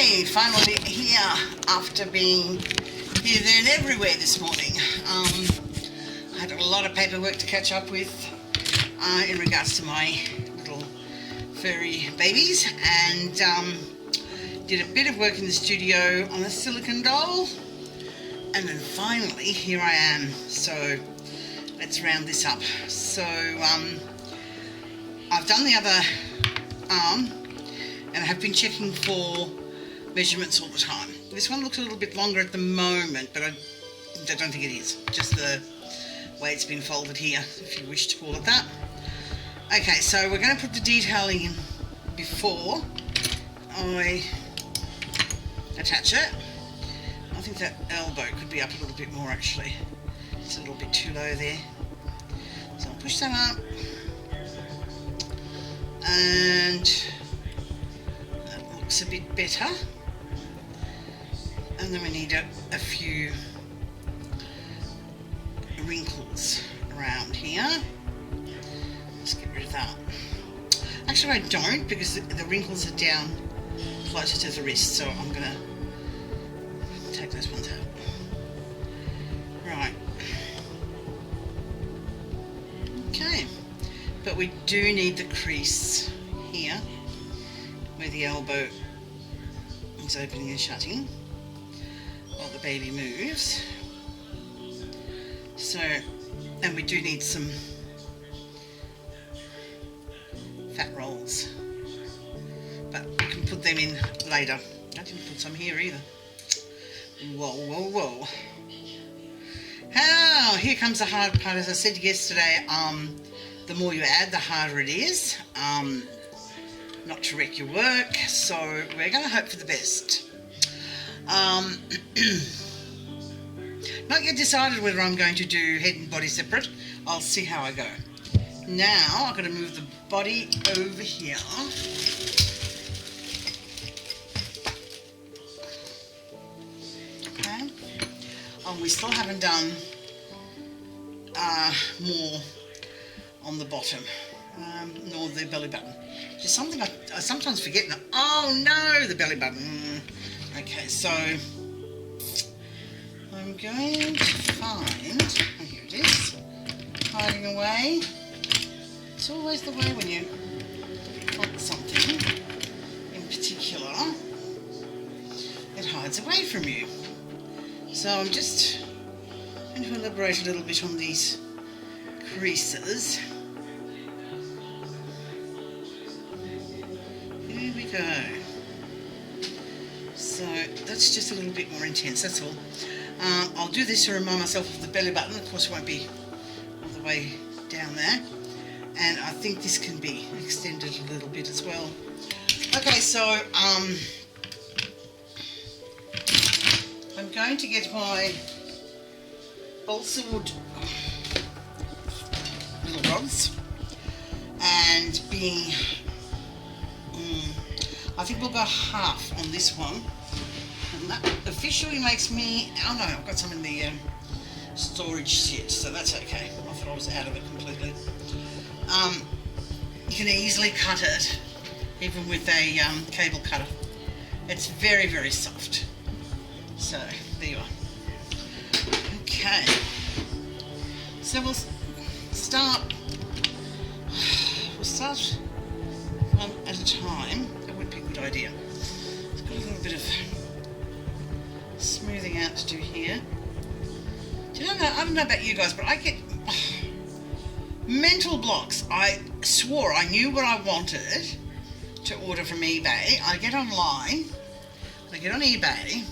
Okay, finally here after being here, there and everywhere this morning. I had a lot of paperwork to catch up with in regards to my little furry babies, and did a bit of work in the studio on a silicone doll, and then finally here I am. So let's round this up. So I've done the other arm and I have been checking for measurements all the time. This one looks a little bit longer at the moment, but I don't think it is. Just the way it's been folded here, if you wish to call it that. Okay, so we're going to put the detailing in before I attach it. I think that elbow could be up a little bit more actually. It's a little bit too low there. So I'll push that up. And that looks a bit better. And then we need a few wrinkles around here. Let's get rid of that. Actually I don't, because the wrinkles are down closer to the wrist, so I'm going to take those ones out. Right. Okay. But we do need the crease here, where the elbow is opening and shutting while the baby moves. So, and we do need some fat rolls, but we can put them in later. I didn't put some here either. Whoa, whoa, whoa. Oh, here comes the hard part. As I said yesterday, the more you add, the harder it is. Not to wreck your work, so we're going to hope for the best. Not yet decided whether I'm going to do head and body separate. I'll see how I go. Now I'm going to move the body over here. Okay. We still haven't done more on the bottom, nor the belly button. There's something I sometimes forget. Oh no, the belly button. Okay, so I'm going to find, oh, here it is, hiding away. It's always the way when you want something in particular, it hides away from you. So I'm just going to elaborate a little bit on these creases. Here we go. So that's just a little bit more intense, that's all. I'll do this to remind myself of the belly button. Of course it won't be all the way down there. And I think this can be extended a little bit as well. Okay, so I'm going to get my balsa wood little rods, and being I think we'll go half on this one, and that officially makes me, oh no, I've got some in the storage set, so that's okay. I thought I was out of it completely. You can easily cut it even with a cable cutter. It's very, very soft. So there you are. Okay, so we'll start one at a time. That would be a good idea. It's got a little bit of smoothing out to do here. Do you know, I don't know about you guys, but I get mental blocks. I swore I knew what I wanted to order from eBay. I get online, I get on eBay,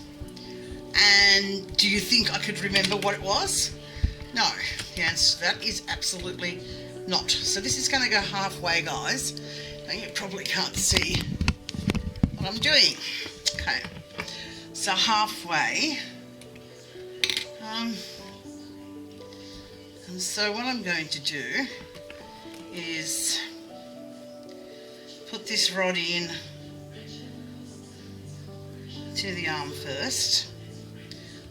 and do you think I could remember what it was? No, the answer to that is absolutely not. So this is going to go halfway, guys. Now you probably can't see what I'm doing. Okay, so halfway. And so what I'm going to do is put this rod in to the arm first.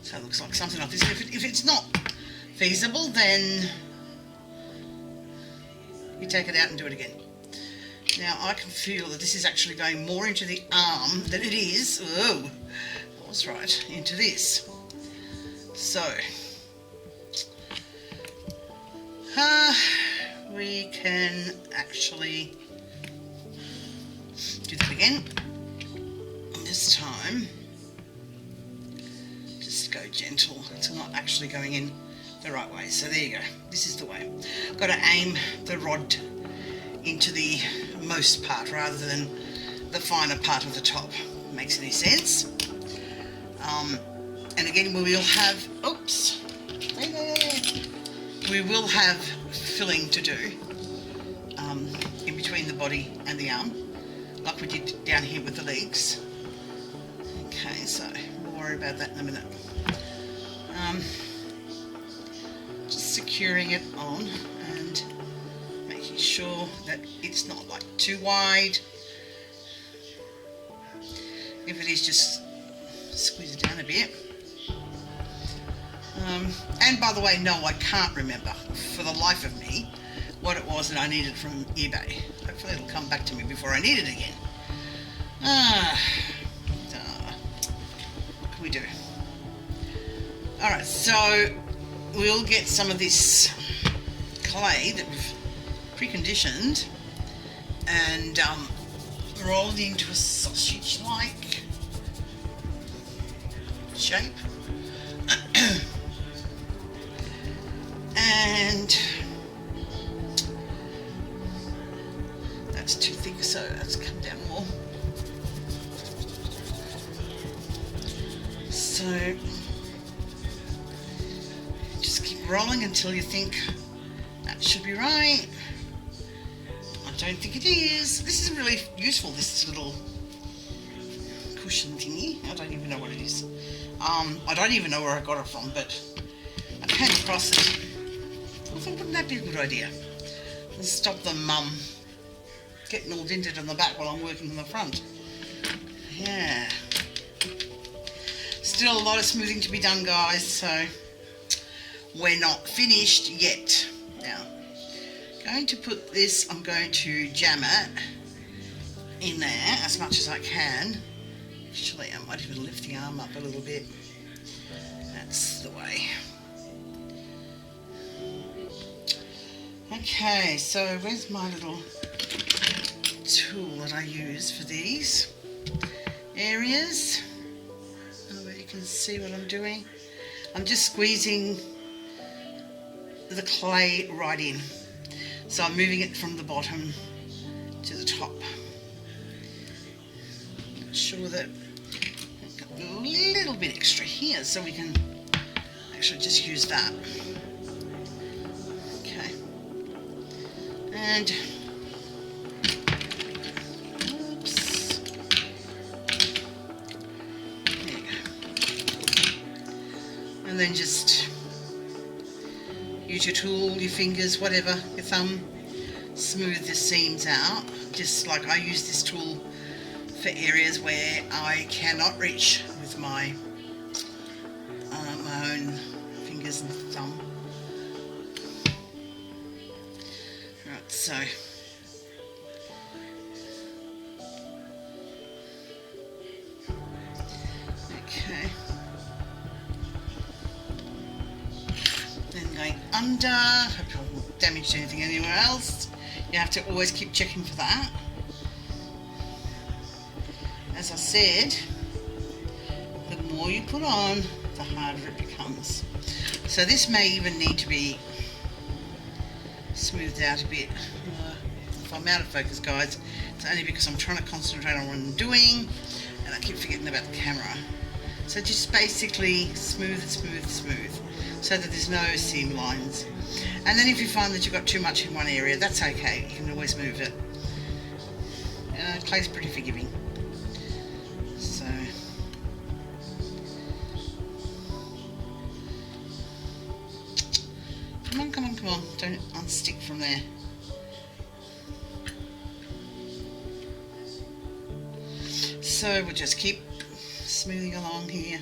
So it looks like something like this. If it's not feasible, then you take it out and do it again. Now I can feel that this is actually going more into the arm than it is, oh, I was right, into this. So, we can actually do that again. This time, just go gentle. It's not actually going in the right way. So there you go. This is the way. Got to aim the rod into the most part rather than the finer part of the top. Makes any sense? And again, we will have, oops, we will have filling to do in between the body and the arm, like we did down here with the legs. Okay, so we'll worry about that in a minute. Just securing it on and making sure that it's not like too wide. If it is, just squeeze it down a bit. And by the way, no, I can't remember for the life of me what it was that I needed from eBay. Hopefully it'll come back to me before I need it again. What can we do? Alright, so we'll get some of this clay that we've preconditioned and roll it into a sausage-like shape. And that's too thick, so that's come down more. So just keep rolling until you think that should be right. I don't think it is. This is really useful, this little cushion thingy. I don't even know what it is. I don't even know where I got it from, but I came across it. I thought, wouldn't that be a good idea? Let's stop them getting all dinted on the back while I'm working on the front. Yeah. Still a lot of smoothing to be done, guys, so we're not finished yet. Now, going to put this, I'm going to jam it in there as much as I can. Actually, I might even lift the arm up a little bit. That's the way. Okay, so where's my little tool that I use for these areas? Oh, you can see what I'm doing. I'm just squeezing the clay right in. So I'm moving it from the bottom to the top. Make sure that I've got a little bit extra here so we can actually just use that. Okay. And oops. There you go. And then just use your tool, your fingers, whatever, your thumb, smooth the seams out. Just like I use this tool for areas where I cannot reach with my own fingers and thumb. Right, so okay. Then going under. Hope I haven't damaged anything anywhere else. You have to always keep checking for that. As I said, the more you put on, the harder it becomes. So this may even need to be smoothed out a bit. If I'm out of focus, guys, it's only because I'm trying to concentrate on what I'm doing and I keep forgetting about the camera. So just basically smooth, smooth, smooth, so that there's no seam lines. And then if you find that you've got too much in one area, that's okay, you can always move it. Clay's pretty forgiving. So come on, come on, come on, don't unstick from there. So we'll just keep smoothing along here.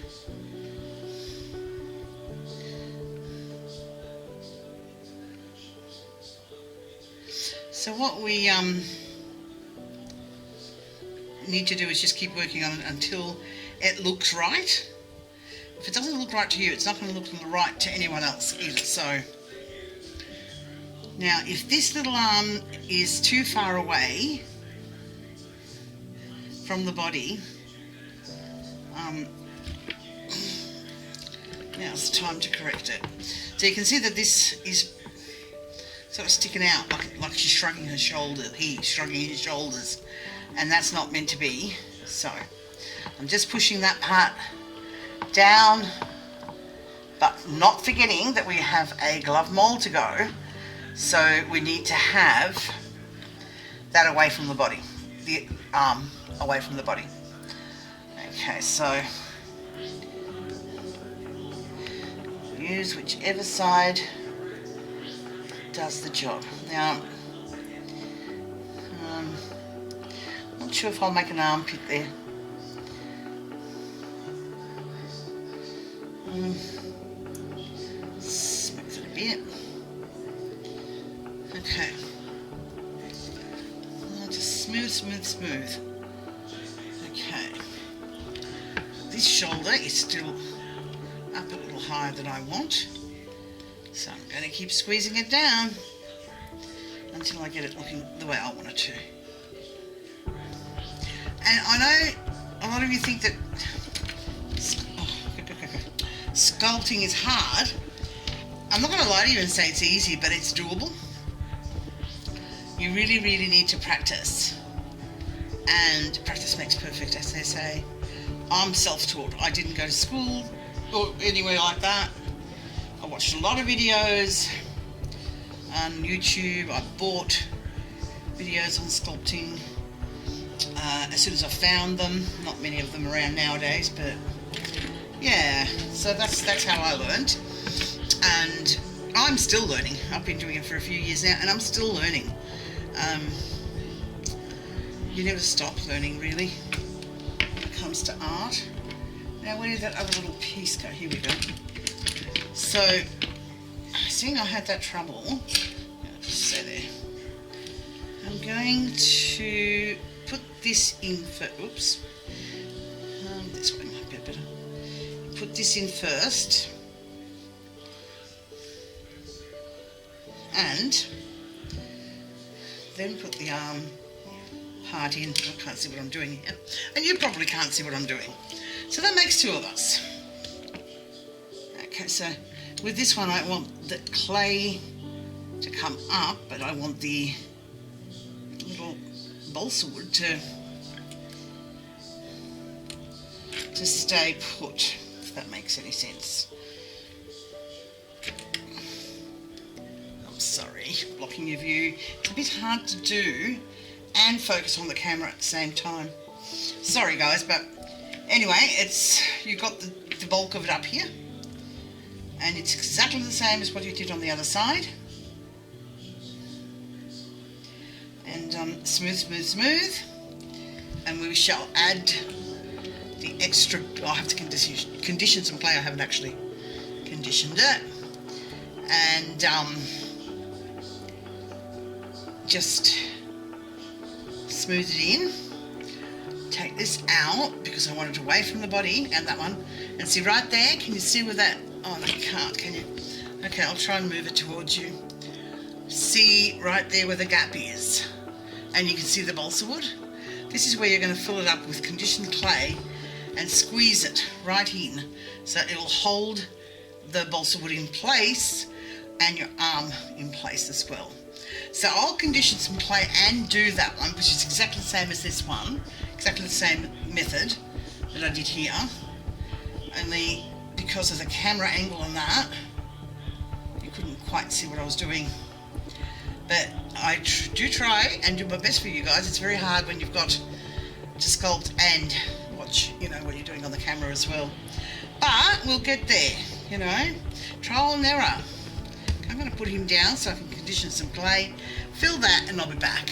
So what we need to do is just keep working on it until it looks right. If it doesn't look right to you, it's not going to look right to anyone else either. So now if this little arm is too far away from the body, now it's time to correct it. So you can see that this is sort of sticking out like she's shrugging her shoulder, he's shrugging his shoulders, and that's not meant to be. So I'm just pushing that part down, but not forgetting that we have a glove mold to go, so we need to have that away from the body, the arm away from the body. Okay, so use whichever side does the job. Now, not sure if I'll make an armpit there. Smooth it a bit. Okay. Just smooth. Okay. This shoulder is still up a little higher than I want, so I'm going to keep squeezing it down until I get it looking the way I want it to. And I know a lot of you think that sculpting is hard. I'm not going to lie to you and say it's easy, but it's doable. You really need to practice, and practice makes perfect, as they say. I'm self-taught. I didn't go to school or anywhere like that. I watched a lot of videos on YouTube. I bought videos on sculpting as soon as I found them. Not many of them around nowadays, but yeah, so that's how I learned, and I'm still learning. I've been doing it for a few years now, and I'm still learning. You never stop learning, really, when it comes to art. Now, where did that other little piece go? Here we go. So, seeing I had that trouble, I'll just stay there. I'm going to put this in for, oops, this way might be better. Put this in first, and then put the arm part in. I can't see what I'm doing here, and you probably can't see what I'm doing. So that makes two of us. Okay, so with this one I want the clay to come up, but I want the little balsa wood to stay put, if that makes any sense. I'm sorry, blocking your view. It's a bit hard to do and focus on the camera at the same time. Sorry guys, but anyway, you've got the bulk of it up here, and it's exactly the same as what you did on the other side. And smooth, and we shall add the extra. I have to condition some clay. I haven't actually conditioned it, and just smooth it in. Take this out because I want it away from the body, and that one, and see right there, can you see where that, oh no, you can't, can you? Okay, I'll try and move it towards you. See right there where the gap is, and you can see the balsa wood. This is where you're going to fill it up with conditioned clay and squeeze it right in, so it'll hold the balsa wood in place and your arm in place as well. So I'll condition some clay and do that one, which is exactly the same as this one, exactly the same method that I did here, only because of the camera angle and that, you couldn't quite see what I was doing. But I do try and do my best for you guys. It's very hard when you've got to sculpt and watch, you know, what you're doing on the camera as well. But we'll get there, you know, trial and error. I'm going to put him down so I can condition some clay, fill that, and I'll be back.